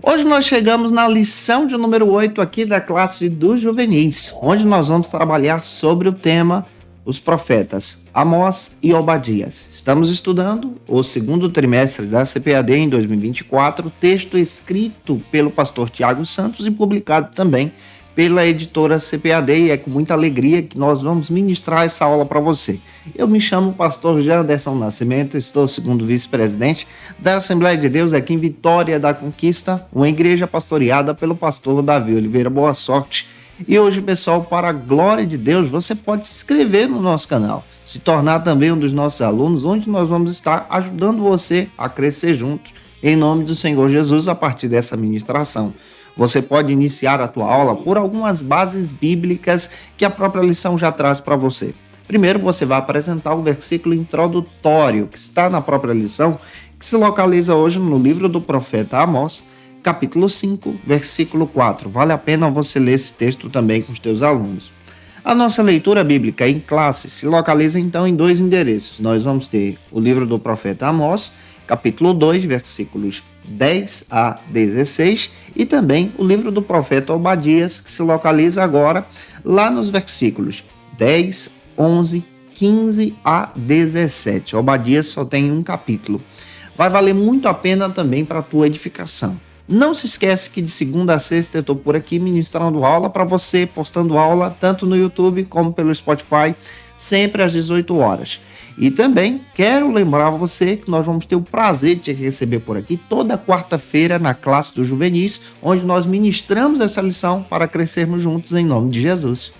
Hoje nós chegamos na lição de número 8 aqui da classe dos juvenis, onde nós vamos trabalhar sobre o tema os profetas Amós e Obadias. Estamos estudando o segundo trimestre da CPAD em 2024, texto escrito pelo pastor Tiago Santos e publicado também pela editora CPAD, e é com muita alegria que nós vamos ministrar essa aula para você. Eu me chamo pastor Janderson Nascimento, estou segundo vice-presidente da Assembleia de Deus aqui em Vitória da Conquista, uma igreja pastoreada pelo pastor Davi Oliveira. Boa sorte! E hoje, pessoal, para a glória de Deus, você pode se inscrever no nosso canal, se tornar também um dos nossos alunos, onde nós vamos estar ajudando você a crescer juntos, em nome do Senhor Jesus, a partir dessa ministração. Você pode iniciar a tua aula por algumas bases bíblicas que a própria lição já traz para você. Primeiro, você vai apresentar o versículo introdutório que está na própria lição, que se localiza hoje no livro do profeta Amós, capítulo 5, versículo 4. Vale a pena você ler esse texto também com os teus alunos. A nossa leitura bíblica em classe se localiza então em dois endereços. Nós vamos ter o livro do profeta Amós, capítulo 2, versículos 10 a 16, e também o livro do profeta Obadias, que se localiza agora lá nos versículos 10, 11, 15 a 17. Obadias só tem um capítulo. Vai valer muito a pena também para a tua edificação. Não se esquece que de segunda a sexta eu estou por aqui ministrando aula para você, postando aula tanto no YouTube como pelo Spotify, sempre às 18 horas. E também quero lembrar você que nós vamos ter o prazer de te receber por aqui toda quarta-feira na classe dos juvenis, onde nós ministramos essa lição para crescermos juntos em nome de Jesus.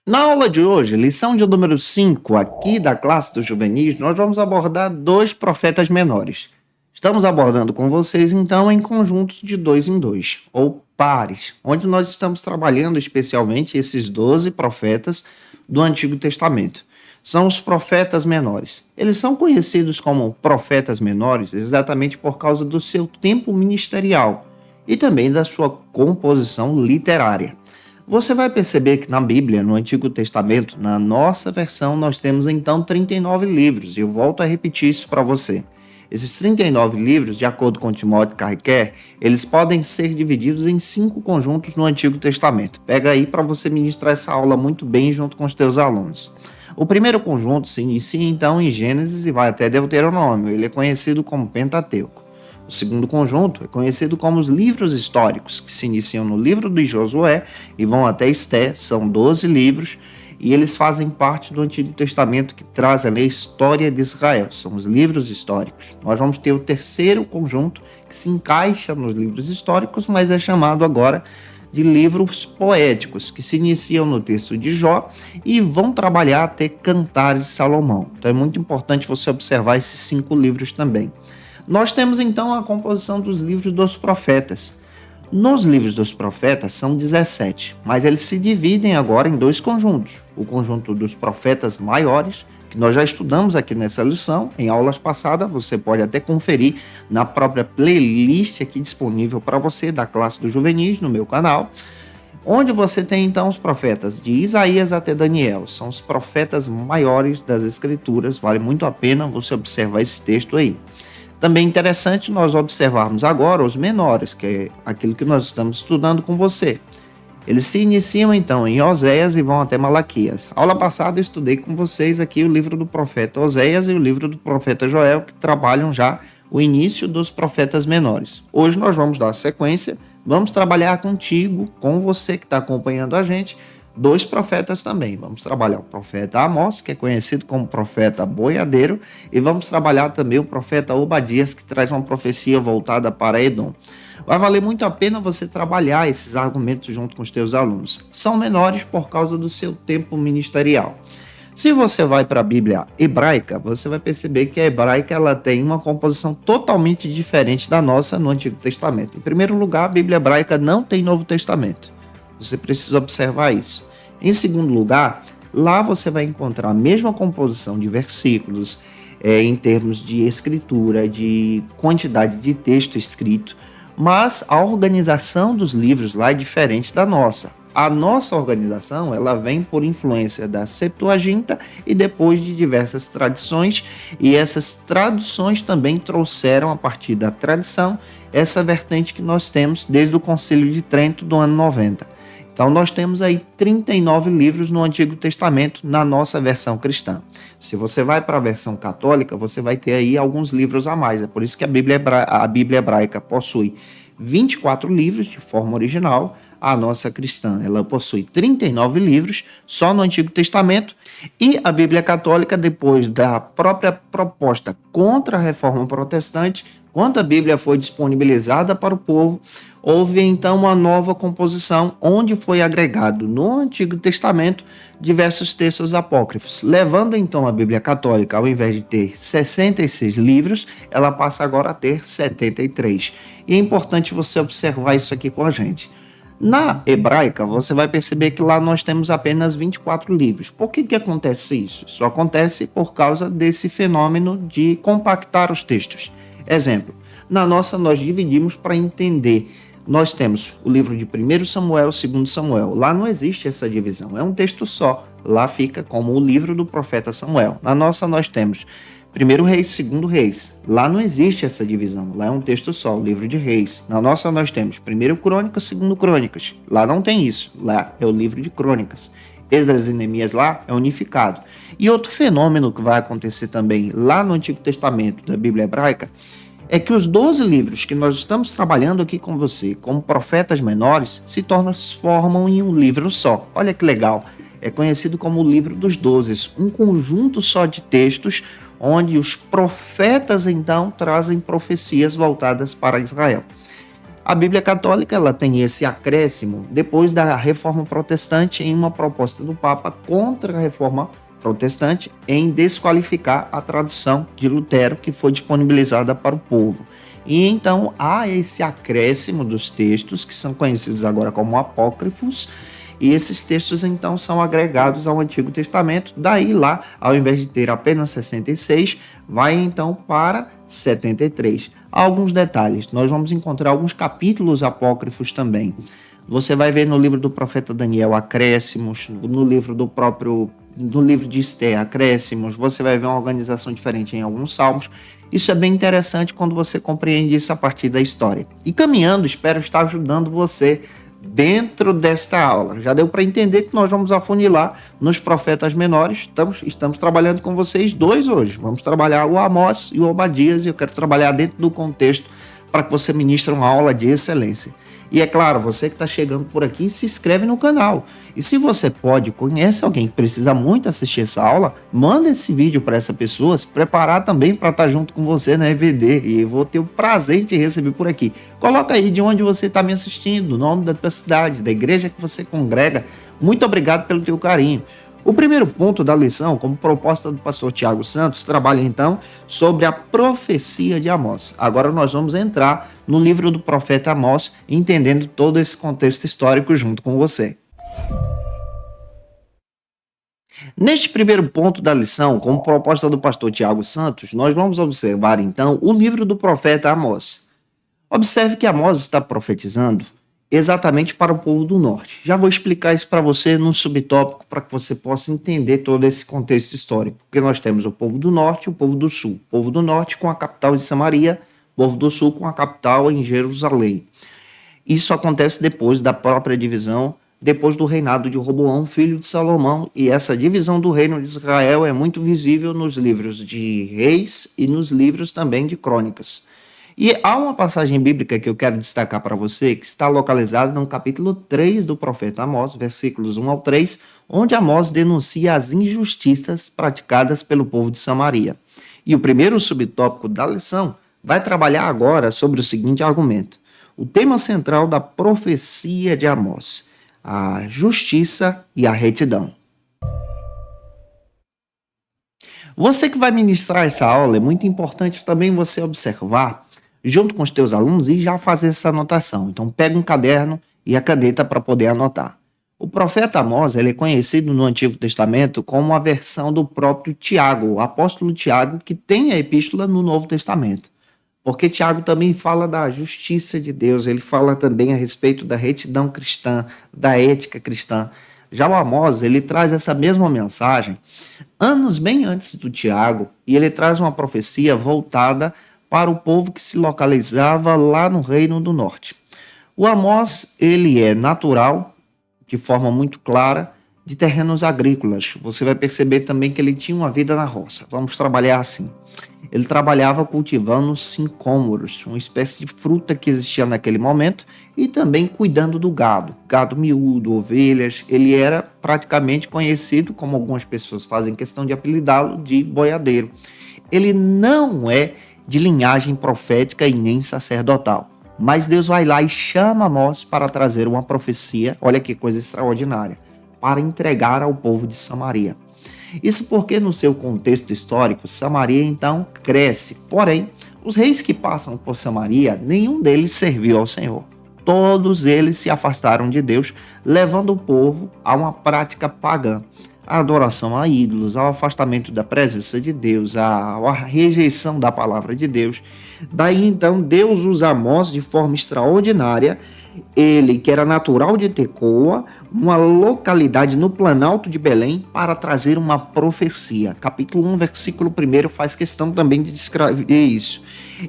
Na aula de hoje, lição de número 5 aqui da classe dos juvenis, nós vamos abordar dois profetas menores. Estamos abordando com vocês, então, em conjuntos de 2 em 2, ou pares, onde nós estamos trabalhando especialmente esses 12 profetas do Antigo Testamento. São os profetas menores. Eles são conhecidos como profetas menores exatamente por causa do seu tempo ministerial e também da sua composição literária. Você vai perceber que na Bíblia, no Antigo Testamento, na nossa versão, nós temos então 39 livros, e eu volto a repetir isso para você. Esses 39 livros, de acordo com Timóteo Carriquer, eles podem ser divididos em 5 conjuntos no Antigo Testamento. Pega aí para você ministrar essa aula muito bem junto com os teus alunos. O primeiro conjunto se inicia então em Gênesis e vai até Deuteronômio. Ele é conhecido como Pentateuco. O segundo conjunto é conhecido como os livros históricos, que se iniciam no livro de Josué e vão até Esté. São 12 livros. E eles fazem parte do Antigo Testamento que traz ali a história de Israel. São os livros históricos. Nós vamos ter o terceiro conjunto que se encaixa nos livros históricos, mas é chamado agora de livros poéticos, que se iniciam no texto de Jó e vão trabalhar até Cantares de Salomão. Então é muito importante você observar esses 5 livros também. Nós temos então a composição dos livros dos profetas. Nos livros dos profetas são 17, mas eles se dividem agora em 2 conjuntos. O conjunto dos profetas maiores, que nós já estudamos aqui nessa lição, em aulas passadas, você pode até conferir na própria playlist aqui disponível para você da classe dos juvenis no meu canal, onde você tem então os profetas de Isaías até Daniel. São os profetas maiores das Escrituras, vale muito a pena você observar esse texto aí. Também é interessante nós observarmos agora os menores, que é aquilo que nós estamos estudando com você. Eles se iniciam então em Oséias e vão até Malaquias. Aula passada eu estudei com vocês aqui o livro do profeta Oséias e o livro do profeta Joel, que trabalham já o início dos profetas menores. Hoje nós vamos dar sequência, vamos trabalhar contigo, com você que está acompanhando a gente, 2 profetas também. Vamos trabalhar o profeta Amós, que é conhecido como profeta boiadeiro, e vamos trabalhar também o profeta Obadias, que traz uma profecia voltada para Edom. Vai valer muito a pena você trabalhar esses argumentos junto com os teus alunos. São menores por causa do seu tempo ministerial. Se você vai para a Bíblia hebraica, você vai perceber que a hebraica ela tem uma composição totalmente diferente da nossa no Antigo Testamento. Em primeiro lugar, a Bíblia hebraica não tem Novo Testamento. Você precisa observar isso. Em segundo lugar, lá você vai encontrar a mesma composição de versículos, em termos de escritura, de quantidade de texto escrito, mas a organização dos livros lá é diferente da nossa. a nossa organização ela vem por influência da Septuaginta e depois de diversas tradições, e essas traduções também trouxeram a partir da tradição essa vertente que nós temos desde o Concílio de Trento do ano 90. Então nós temos aí 39 livros no Antigo Testamento na nossa versão cristã. Se você vai para a versão católica, você vai ter aí alguns livros a mais. É por isso que a Bíblia hebraica possui 24 livros de forma original. A nossa cristã, ela possui 39 livros só no Antigo Testamento, e a Bíblia Católica, depois da própria proposta contra a Reforma Protestante, quando a Bíblia foi disponibilizada para o povo, houve então uma nova composição, onde foi agregado no Antigo Testamento diversos textos apócrifos, levando então a Bíblia Católica, ao invés de ter 66 livros, ela passa agora a ter 73. E é importante você observar isso aqui com a gente. Na hebraica, você vai perceber que lá nós temos apenas 24 livros. Por que acontece isso? Isso acontece por causa desse fenômeno de compactar os textos. Exemplo, na nossa nós dividimos para entender. Nós temos o livro de 1 Samuel, 2 Samuel. Lá não existe essa divisão, é um texto só. Lá fica como o livro do profeta Samuel. Na nossa nós temos 1 Reis, 2 Reis. Lá não existe essa divisão. Lá é um texto só, o livro de Reis. Na nossa nós temos 1 Crônicas, 2 Crônicas. Lá não tem isso. Lá é o livro de Crônicas. Esdras e Neemias lá é unificado. E outro fenômeno que vai acontecer também lá no Antigo Testamento da Bíblia hebraica é que os 12 livros que nós estamos trabalhando aqui com você, como profetas menores, se formam em um livro só. Olha que legal. É conhecido como o livro dos 12, um conjunto só de textos onde os profetas, então, trazem profecias voltadas para Israel. A Bíblia Católica ela tem esse acréscimo depois da Reforma Protestante, em uma proposta do Papa contra a Reforma Protestante em desqualificar a tradução de Lutero, que foi disponibilizada para o povo. E então há esse acréscimo dos textos, que são conhecidos agora como apócrifos, e esses textos então são agregados ao Antigo Testamento. Daí lá, ao invés de ter apenas 66, vai então para 73. Alguns detalhes, nós vamos encontrar alguns capítulos apócrifos também. Você vai ver no livro do profeta Daniel acréscimos, no livro de Esther acréscimos, você vai ver uma organização diferente em alguns salmos. Isso é bem interessante quando você compreende isso a partir da história. E caminhando, espero estar ajudando você dentro desta aula. Já deu para entender que nós vamos afunilar nos profetas menores. Estamos trabalhando com vocês dois hoje. Vamos trabalhar o Amós e o Obadias, e eu quero trabalhar dentro do contexto para que você ministre uma aula de excelência. E é claro, você que está chegando por aqui, se inscreve no canal. E se você conhece alguém que precisa muito assistir essa aula, manda esse vídeo para essa pessoa, se preparar também para estar junto com você na EVD. E eu vou ter o prazer de te receber por aqui. Coloca aí de onde você está me assistindo, o nome da tua cidade, da igreja que você congrega. Muito obrigado pelo teu carinho. O primeiro ponto da lição, como proposta do pastor Tiago Santos, trabalha então sobre a profecia de Amós. Agora nós vamos entrar no livro do profeta Amós, entendendo todo esse contexto histórico junto com você. Neste primeiro ponto da lição, como proposta do pastor Tiago Santos, nós vamos observar então o livro do profeta Amós. Observe que Amós está profetizando exatamente para o povo do norte. Já vou explicar isso para você num subtópico para que você possa entender todo esse contexto histórico. Porque nós temos o povo do norte e o povo do sul. O povo do norte com a capital em Samaria, o povo do sul com a capital em Jerusalém. Isso acontece depois da própria divisão, depois do reinado de Roboão, filho de Salomão, e essa divisão do reino de Israel é muito visível nos livros de Reis e nos livros também de Crônicas. E há uma passagem bíblica que eu quero destacar para você, que está localizada no capítulo 3 do profeta Amós, versículos 1 ao 3, onde Amós denuncia as injustiças praticadas pelo povo de Samaria. E o primeiro subtópico da lição vai trabalhar agora sobre o seguinte argumento: o tema central da profecia de Amós, a justiça e a retidão. Você que vai ministrar essa aula, é muito importante também você observar junto com os teus alunos e já fazer essa anotação. Então pega um caderno e a caneta para poder anotar. O profeta Amós ele é conhecido no Antigo Testamento como a versão do próprio Tiago, o apóstolo Tiago, que tem a epístola no Novo Testamento. Porque Tiago também fala da justiça de Deus, ele fala também a respeito da retidão cristã, da ética cristã. Já o Amós, ele traz essa mesma mensagem anos bem antes do Tiago, e ele traz uma profecia voltada para o povo que se localizava lá no Reino do Norte. O Amós, ele é natural, de forma muito clara, de terrenos agrícolas. Você vai perceber também que ele tinha uma vida na roça. Vamos trabalhar assim. Ele trabalhava cultivando sincômoros, uma espécie de fruta que existia naquele momento, e também cuidando do gado, gado miúdo, ovelhas. Ele era praticamente conhecido, como algumas pessoas fazem questão de apelidá-lo, de boiadeiro. Ele não é de linhagem profética e nem sacerdotal, mas Deus vai lá e chama Amós para trazer uma profecia, olha que coisa extraordinária, para entregar ao povo de Samaria. Isso porque, no seu contexto histórico, Samaria então cresce. Porém, os reis que passam por Samaria, nenhum deles serviu ao Senhor. Todos eles se afastaram de Deus, levando o povo a uma prática pagã, a adoração a ídolos, ao afastamento da presença de Deus, à rejeição da palavra de Deus. Daí então Deus usa Amós de forma extraordinária. Ele, que era natural de Tecoa, uma localidade no Planalto de Belém, para trazer uma profecia. Capítulo 1, versículo 1 faz questão também de descrever isso.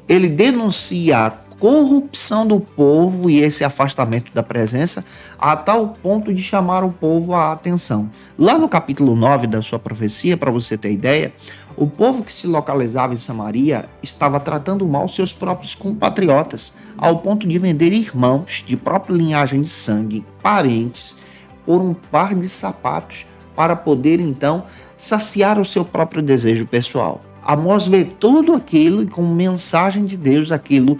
Ele denuncia a corrupção do povo e esse afastamento da presença, a tal ponto de chamar o povo à atenção. Lá no capítulo 9 da sua profecia, para você ter ideia, o povo que se localizava em Samaria estava tratando mal seus próprios compatriotas, ao ponto de vender irmãos de própria linhagem de sangue, parentes, por um par de sapatos, para poder então saciar o seu próprio desejo pessoal. Amós vê tudo aquilo e, com mensagem de Deus, aquilo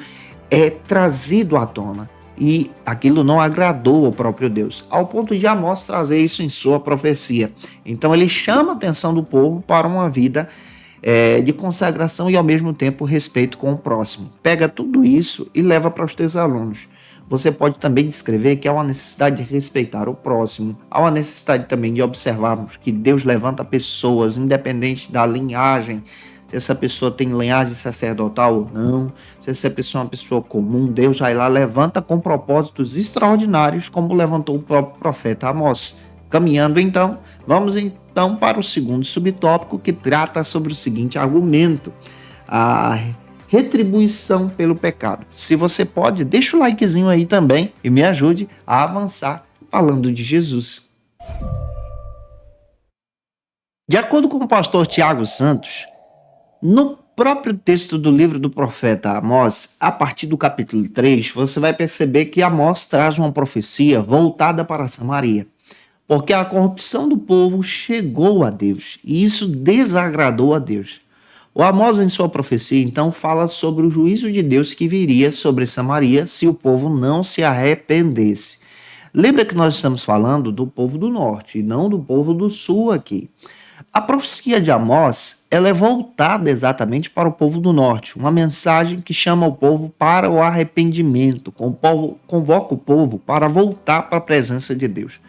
é trazido à tona. E aquilo não agradou ao próprio Deus, ao ponto de Amós trazer isso em sua profecia. Então ele chama a atenção do povo para uma vida de consagração e ao mesmo tempo respeito com o próximo. Pega tudo isso e leva para os teus alunos. Você pode também descrever que há uma necessidade de respeitar o próximo, há uma necessidade também de observarmos que Deus levanta pessoas, independente da linhagem, se essa pessoa tem linhagem sacerdotal ou não, se essa pessoa é uma pessoa comum, Deus vai lá, levanta com propósitos extraordinários, como levantou o próprio profeta Amós. Caminhando então, vamos então para o segundo subtópico, que trata sobre o seguinte argumento: a retribuição pelo pecado. Se você pode, deixa o likezinho aí também e me ajude a avançar falando de Jesus. De acordo com o pastor Tiago Santos, no próprio texto do livro do profeta Amós, a partir do capítulo 3, você vai perceber que Amós traz uma profecia voltada para Samaria, porque a corrupção do povo chegou a Deus e isso desagradou a Deus. O Amós, em sua profecia, então, fala sobre o juízo de Deus que viria sobre Samaria se o povo não se arrependesse. Lembra que nós estamos falando do povo do norte e não do povo do sul aqui. A profecia de Amós, ela é voltada exatamente para o povo do norte, uma mensagem que chama o povo para o arrependimento, convoca o povo para voltar para a presença de Deus.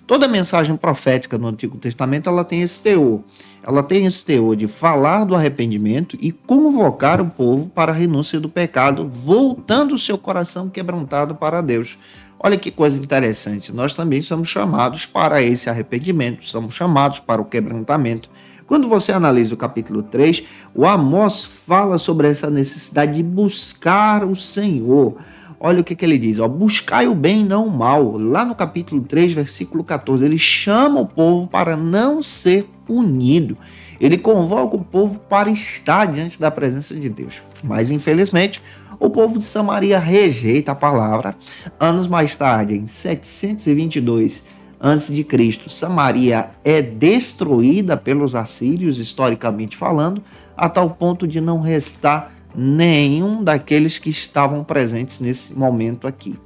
Toda mensagem profética no Antigo Testamento, ela tem esse teor. Ela tem esse teor de falar do arrependimento e convocar o povo para a renúncia do pecado, voltando o seu coração quebrantado para Deus. Olha que coisa interessante, nós também somos chamados para esse arrependimento, somos chamados para o quebrantamento. Quando você analisa o capítulo 3, o Amós fala sobre essa necessidade de buscar o Senhor. Olha o que ele diz, buscai o bem e não o mal. Lá no capítulo 3, versículo 14, ele chama o povo para não ser punido. Ele convoca o povo para estar diante da presença de Deus. Mas, infelizmente, o povo de Samaria rejeita a palavra. Anos mais tarde, em 722 a.C., Samaria é destruída pelos assírios, historicamente falando, a tal ponto de não restar nenhum daqueles que estavam presentes nesse momento aqui.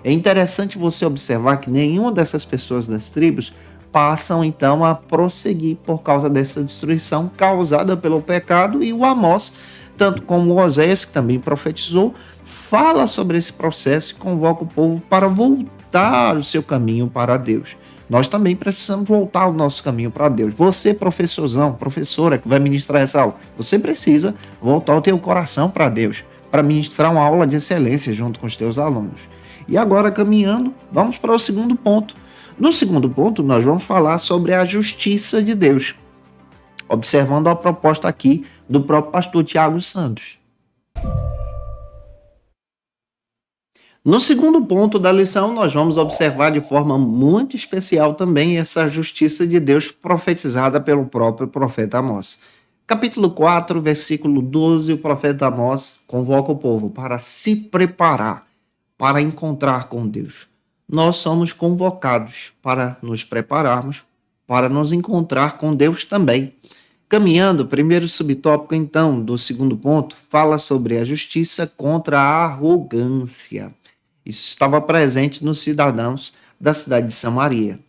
É interessante você observar que nenhuma dessas pessoas das tribos passam então a prosseguir por causa dessa destruição causada pelo pecado, e o Amós, tanto como o Oséias, que também profetizou, fala sobre esse processo e convoca o povo para voltar o seu caminho para Deus. Nós também precisamos voltar o nosso caminho para Deus. Você, professorzão, professora que vai ministrar essa aula, você precisa voltar o teu coração para Deus. para ministrar uma aula de excelência junto com os teus alunos. E agora, caminhando, vamos para o segundo ponto. No segundo ponto, nós vamos falar sobre a justiça de Deus, observando a proposta aqui do próprio pastor Tiago Santos. No segundo ponto da lição, nós vamos observar de forma muito especial também essa justiça de Deus profetizada pelo próprio profeta Amós. Capítulo 4, versículo 12, o profeta Amós convoca o povo para se preparar, para encontrar com Deus. Nós somos convocados para nos prepararmos, para nos encontrar com Deus também. Caminhando, o primeiro subtópico, então, do segundo ponto, fala sobre a justiça contra a arrogância. Isso estava presente nos cidadãos da cidade de Samaria.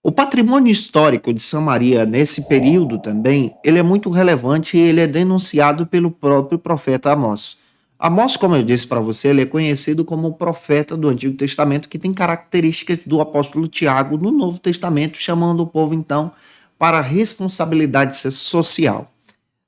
O patrimônio histórico de Samaria, nesse período também, ele é muito relevante e ele é denunciado pelo próprio profeta Amós. Amós, como eu disse para você, ele é conhecido como o profeta do Antigo Testamento, que tem características do apóstolo Tiago no Novo Testamento, chamando o povo, então, para a responsabilidade social.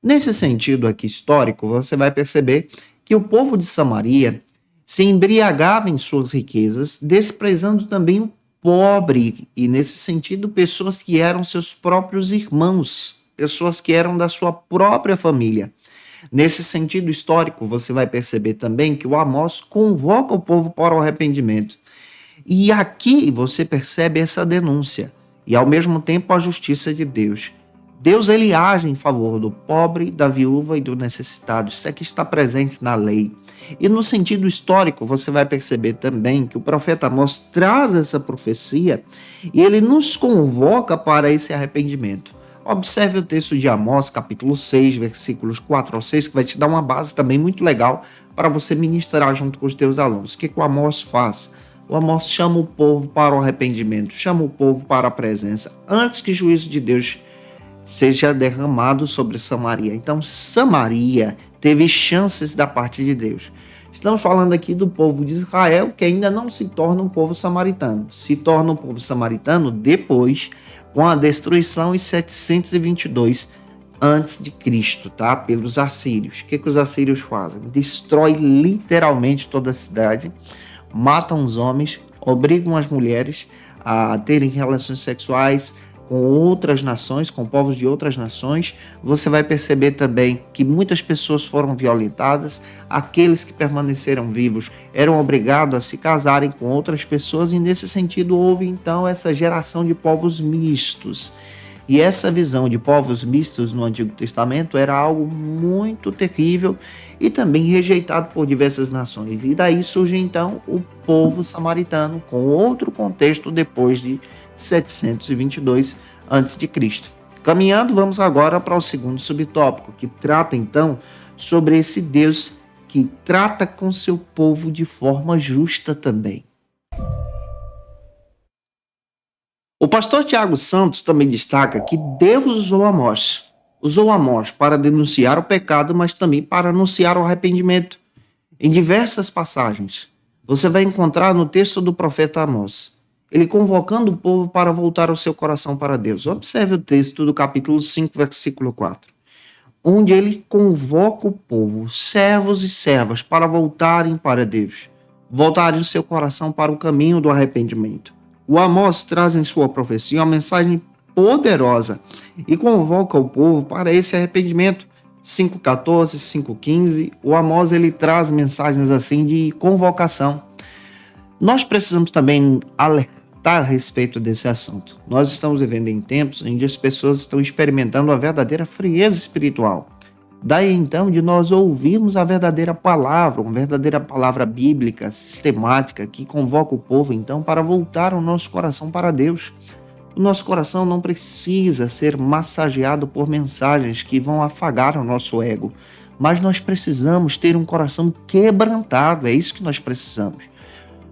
Nesse sentido aqui histórico, você vai perceber que o povo de Samaria se embriagava em suas riquezas, desprezando também o pobre, e nesse sentido, pessoas que eram seus próprios irmãos, pessoas que eram da sua própria família. Nesse sentido histórico, você vai perceber também que o Amós convoca o povo para o arrependimento. E aqui você percebe essa denúncia e, ao mesmo tempo, a justiça de Deus. Deus, ele age em favor do pobre, da viúva e do necessitado. Isso aqui está presente na lei. E no sentido histórico, você vai perceber também que o profeta Amós traz essa profecia e ele nos convoca para esse arrependimento. Observe o texto de Amós, capítulo 6, versículos 4 ao 6, que vai te dar uma base também muito legal para você ministrar junto com os teus alunos. O que o Amós faz? O Amós chama o povo para o arrependimento, chama o povo para a presença, antes que o juízo de Deus seja derramado sobre Samaria. Então, Samaria teve chances da parte de Deus. Estamos falando aqui do povo de Israel, que ainda não se torna um povo samaritano. Se torna um povo samaritano depois, com a destruição em 722 a.C., tá? Pelos assírios. O que os assírios fazem? Destrói literalmente toda a cidade, matam os homens, obrigam as mulheres a terem relações sexuais com outras nações, com povos de outras nações. Você vai perceber também que muitas pessoas foram violentadas, aqueles que permaneceram vivos eram obrigados a se casarem com outras pessoas, e nesse sentido houve então essa geração de povos mistos. E essa visão de povos mistos no Antigo Testamento era algo muito terrível e também rejeitado por diversas nações. E daí surge então o povo samaritano com outro contexto depois de 722 a.C. Caminhando, vamos agora para o segundo subtópico, que trata então sobre esse Deus que trata com seu povo de forma justa também. O pastor Tiago Santos também destaca que Deus usou Amós para denunciar o pecado, mas também para anunciar o arrependimento. Em diversas passagens, você vai encontrar no texto do profeta Amós, ele convocando o povo para voltar o seu coração para Deus. Observe o texto do capítulo 5, versículo 4, onde ele convoca o povo, servos e servas, para voltarem para Deus, voltarem o seu coração para o caminho do arrependimento. O Amós traz em sua profecia uma mensagem poderosa e convoca o povo para esse arrependimento. 5,14, 5,15, o Amós ele traz mensagens assim de convocação. Nós precisamos também alertar a respeito desse assunto. Nós estamos vivendo em tempos em que as pessoas estão experimentando a verdadeira frieza espiritual. Daí então de nós ouvirmos a verdadeira palavra, uma verdadeira palavra bíblica, sistemática, que convoca o povo então para voltar o nosso coração para Deus. O nosso coração não precisa ser massageado por mensagens que vão afagar o nosso ego, mas nós precisamos ter um coração quebrantado, é isso que nós precisamos.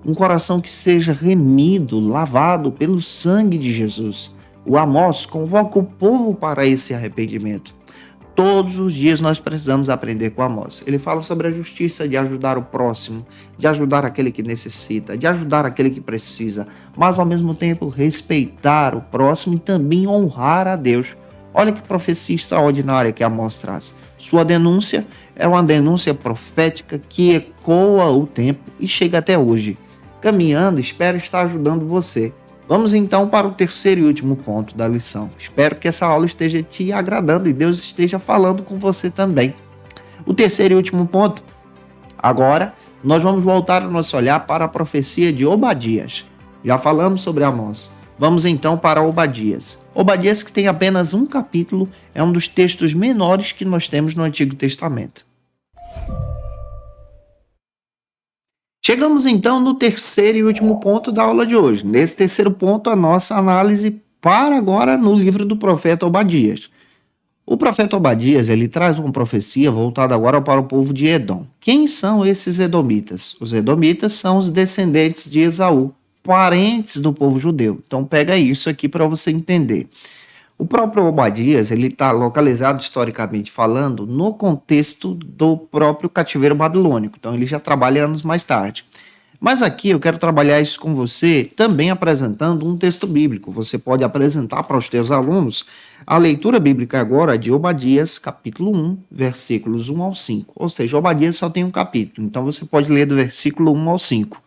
Um coração que seja remido, lavado pelo sangue de Jesus. O Amós convoca o povo para esse arrependimento. Todos os dias nós precisamos aprender com Amós. Ele fala sobre a justiça de ajudar o próximo, de ajudar aquele que necessita, de ajudar aquele que precisa, mas ao mesmo tempo respeitar o próximo e também honrar a Deus. Olha que profecia extraordinária que Amós traz. Sua denúncia é uma denúncia profética que ecoa o tempo e chega até hoje. Caminhando, espero estar ajudando você. Vamos então para o terceiro e último ponto da lição. Espero que essa aula esteja te agradando e Deus esteja falando com você também. O terceiro e último ponto. Agora, nós vamos voltar o nosso olhar para a profecia de Obadias. Já falamos sobre Amós. Vamos então para Obadias. Obadias, que tem apenas um capítulo, é um dos textos menores que nós temos no Antigo Testamento. Chegamos então no terceiro e último ponto da aula de hoje. Nesse terceiro ponto, a nossa análise para agora no livro do profeta Obadias. O profeta Obadias, ele traz uma profecia voltada agora para o povo de Edom. Quem são esses edomitas? Os edomitas são os descendentes de Esaú, parentes do povo judeu. Então pega isso aqui para você entender. O próprio Obadias, ele está localizado historicamente falando no contexto do próprio cativeiro babilônico. Então ele já trabalha anos mais tarde. Mas aqui eu quero trabalhar isso com você também apresentando um texto bíblico. Você pode apresentar para os teus alunos a leitura bíblica agora de Obadias, capítulo 1, versículos 1 ao 5. Ou seja, Obadias só tem um capítulo, então você pode ler do versículo 1 ao 5,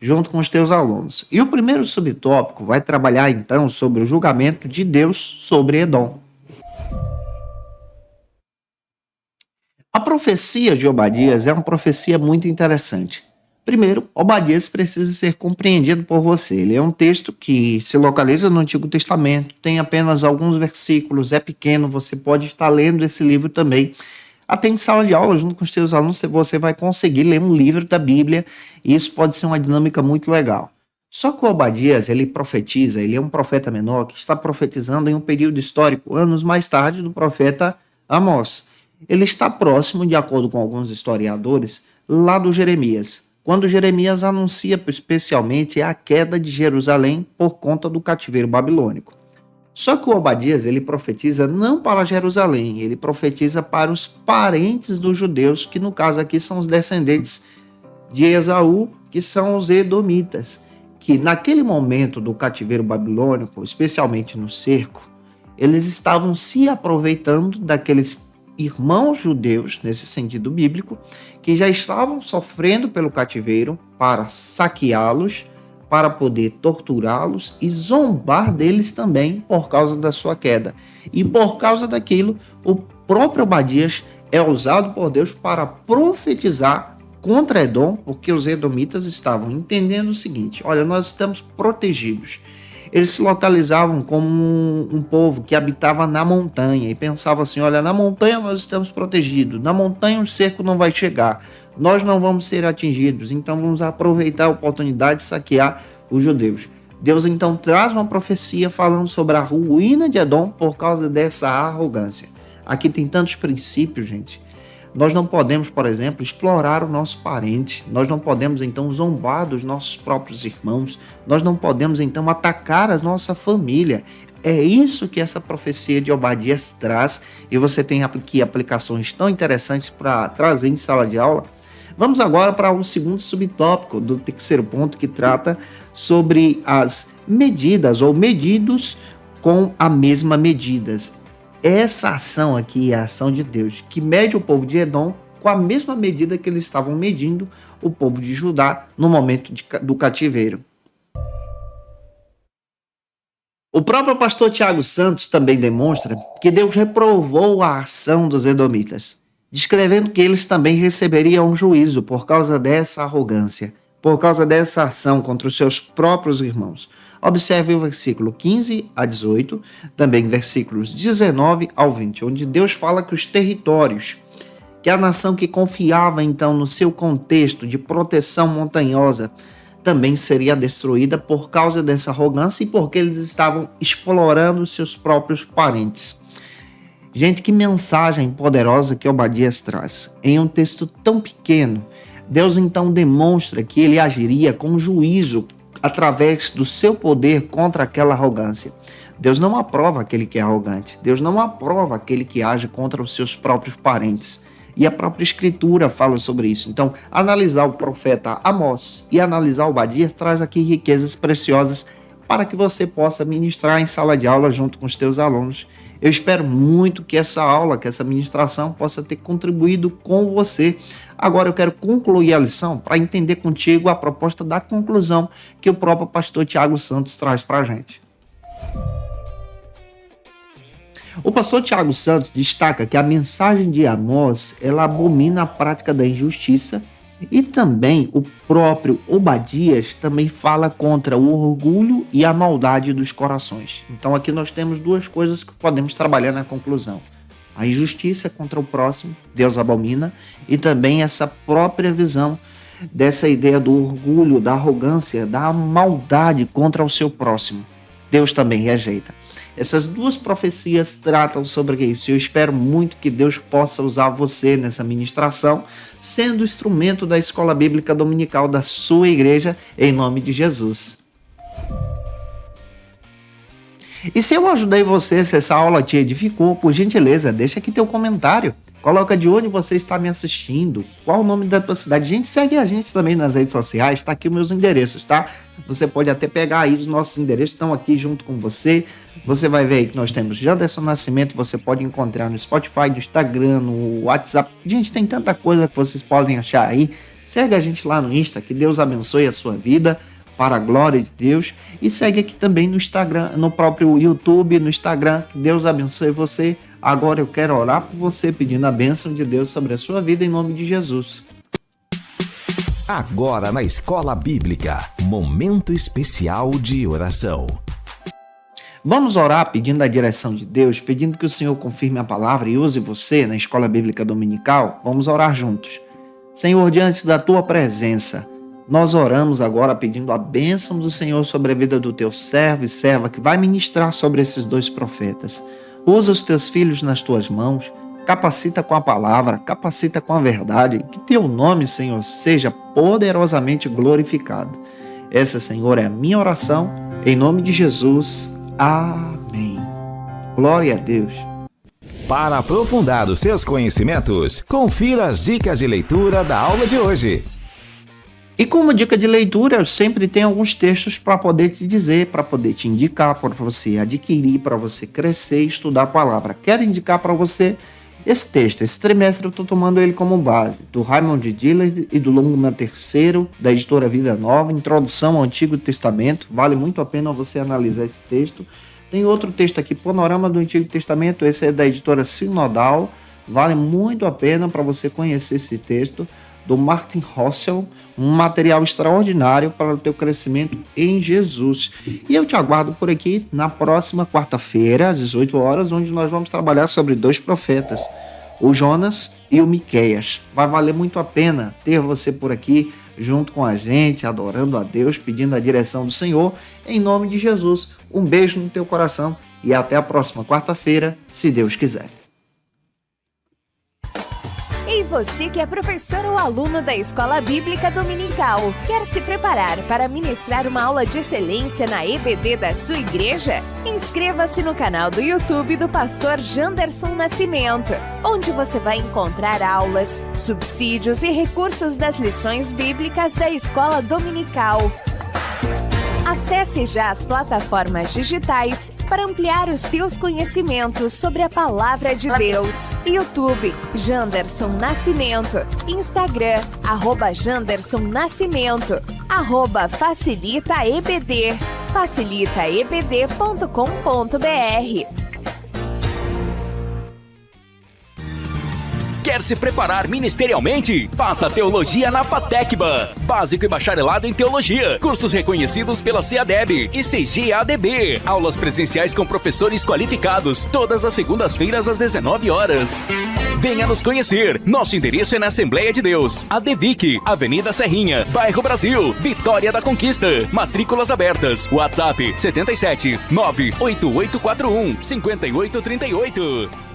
junto com os teus alunos. E o primeiro subtópico vai trabalhar então sobre o julgamento de Deus sobre Edom. A profecia de Obadias é uma profecia muito interessante. Primeiro, Obadias precisa ser compreendido por você. Ele é um texto que se localiza no Antigo Testamento, tem apenas alguns versículos, é pequeno, você pode estar lendo esse livro também. Até em sala de aula, junto com os seus alunos, você vai conseguir ler um livro da Bíblia, e isso pode ser uma dinâmica muito legal. Só que o Obadias, ele profetiza, ele é um profeta menor que está profetizando em um período histórico, anos mais tarde do profeta Amós. Ele está próximo, de acordo com alguns historiadores, lá do Jeremias, quando Jeremias anuncia especialmente a queda de Jerusalém por conta do cativeiro babilônico. Só que o Obadias, ele profetiza não para Jerusalém, ele profetiza para os parentes dos judeus, que no caso aqui são os descendentes de Esaú, que são os edomitas, que naquele momento do cativeiro babilônico, especialmente no cerco, eles estavam se aproveitando daqueles irmãos judeus, nesse sentido bíblico, que já estavam sofrendo pelo cativeiro para saqueá-los, para poder torturá-los e zombar deles também por causa da sua queda. E por causa daquilo, o próprio Obadias é usado por Deus para profetizar contra Edom, porque os edomitas estavam entendendo o seguinte: olha, nós estamos protegidos. Eles se localizavam como um povo que habitava na montanha e pensava assim: olha, na montanha nós estamos protegidos, na montanha o cerco não vai chegar, nós não vamos ser atingidos, então vamos aproveitar a oportunidade de saquear os judeus. Deus então traz uma profecia falando sobre a ruína de Edom por causa dessa arrogância. Aqui tem tantos princípios, gente. Nós não podemos, por exemplo, explorar o nosso parente. Nós não podemos, então, zombar dos nossos próprios irmãos. Nós não podemos, então, atacar a nossa família. É isso que essa profecia de Obadias traz. E você tem aqui aplicações tão interessantes para trazer em sala de aula. Vamos agora para o segundo subtópico do terceiro ponto, que trata sobre as medidas ou medidos com a mesma medidas. Essa ação aqui é a ação de Deus, que mede o povo de Edom com a mesma medida que eles estavam medindo o povo de Judá no momento do cativeiro. O próprio pastor Tiago Santos também demonstra que Deus reprovou a ação dos edomitas, descrevendo que eles também receberiam um juízo por causa dessa arrogância, por causa dessa ação contra os seus próprios irmãos. Observe o versículo 15 a 18, também versículos 19 ao 20, onde Deus fala que os territórios, que a nação que confiava então no seu contexto de proteção montanhosa, também seria destruída por causa dessa arrogância e porque eles estavam explorando seus próprios parentes. Gente, que mensagem poderosa que Obadias traz. Em um texto tão pequeno, Deus então demonstra que ele agiria com juízo através do seu poder contra aquela arrogância. Deus não aprova aquele que é arrogante. Deus não aprova aquele que age contra os seus próprios parentes. E a própria Escritura fala sobre isso. Então, analisar o profeta Amós e analisar Obadias traz aqui riquezas preciosas para que você possa ministrar em sala de aula junto com os teus alunos. Eu espero muito que essa aula, que essa ministração possa ter contribuído com você. Agora eu quero concluir a lição para entender contigo a proposta da conclusão que o próprio pastor Tiago Santos traz para a gente. O pastor Tiago Santos destaca que a mensagem de Amós, ela abomina a prática da injustiça, e também o próprio Obadias também fala contra o orgulho e a maldade dos corações. Então aqui nós temos duas coisas que podemos trabalhar na conclusão. A injustiça contra o próximo, Deus abomina, e também essa própria visão dessa ideia do orgulho, da arrogância, da maldade contra o seu próximo. Deus também rejeita. Essas duas profecias tratam sobre isso. Eu espero muito que Deus possa usar você nessa ministração, sendo instrumento da Escola Bíblica Dominical da sua igreja, em nome de Jesus. E se eu ajudei você, se essa aula te edificou, por gentileza, deixa aqui teu comentário. Coloca de onde você está me assistindo, qual o nome da tua cidade. Gente, segue a gente também nas redes sociais, tá aqui os meus endereços, tá? Você pode até pegar aí os nossos endereços, estão aqui junto com você. Você vai ver aí que nós temos Janderson Nascimento, você pode encontrar no Spotify, no Instagram, no WhatsApp. Gente, tem tanta coisa que vocês podem achar aí. Segue a gente lá no Insta, que Deus abençoe a sua vida, para a glória de Deus. E segue aqui também no Instagram, no próprio YouTube, no Instagram, que Deus abençoe você. Agora eu quero orar por você, pedindo a bênção de Deus sobre a sua vida, em nome de Jesus. Agora na Escola Bíblica, momento especial de oração. Vamos orar pedindo a direção de Deus, pedindo que o Senhor confirme a palavra e use você na Escola Bíblica Dominical. Vamos orar juntos. Senhor, diante da tua presença, nós oramos agora pedindo a bênção do Senhor sobre a vida do teu servo e serva que vai ministrar sobre esses dois profetas. Usa os teus filhos nas tuas mãos, capacita com a palavra, capacita com a verdade, que teu nome, Senhor, seja poderosamente glorificado. Essa, Senhor, é a minha oração, em nome de Jesus. Amém. Glória a Deus. Para aprofundar os seus conhecimentos, confira as dicas de leitura da aula de hoje. E como dica de leitura, eu sempre tenho alguns textos para poder te dizer, para poder te indicar, para você adquirir, para você crescer e estudar a palavra. Quero indicar para você esse texto. Esse trimestre eu estou tomando ele como base, do Raymond Dillard e do Longman III, da editora Vida Nova, Introdução ao Antigo Testamento. Vale muito a pena você analisar esse texto. Tem outro texto aqui, Panorama do Antigo Testamento, esse é da editora Sinodal. Vale muito a pena para você conhecer esse texto, do Martin Russell, um material extraordinário para o teu crescimento em Jesus. E eu te aguardo por aqui na próxima quarta-feira, às 18 horas, onde nós vamos trabalhar sobre dois profetas, o Jonas e o Miqueias. Vai valer muito a pena ter você por aqui, junto com a gente, adorando a Deus, pedindo a direção do Senhor, em nome de Jesus. Um beijo no teu coração e até a próxima quarta-feira, se Deus quiser. E você que é professor ou aluno da Escola Bíblica Dominical, quer se preparar para ministrar uma aula de excelência na EBD da sua igreja? Inscreva-se no canal do YouTube do pastor Janderson Nascimento, onde você vai encontrar aulas, subsídios e recursos das lições bíblicas da Escola Dominical. Acesse já as plataformas digitais para ampliar os teus conhecimentos sobre a Palavra de Deus. YouTube, Janderson Nascimento. Instagram, @Janderson Nascimento. @FacilitaEBD. facilitaebd.com.br. Quer se preparar ministerialmente? Faça Teologia na FATECBA. Básico e bacharelado em Teologia. Cursos reconhecidos pela CEADEB e CGADB. Aulas presenciais com professores qualificados. Todas as segundas-feiras às 19 horas. Venha nos conhecer. Nosso endereço é na Assembleia de Deus, ADVIC, Avenida Serrinha, Bairro Brasil, Vitória da Conquista. Matrículas abertas. WhatsApp 77 98841 5838.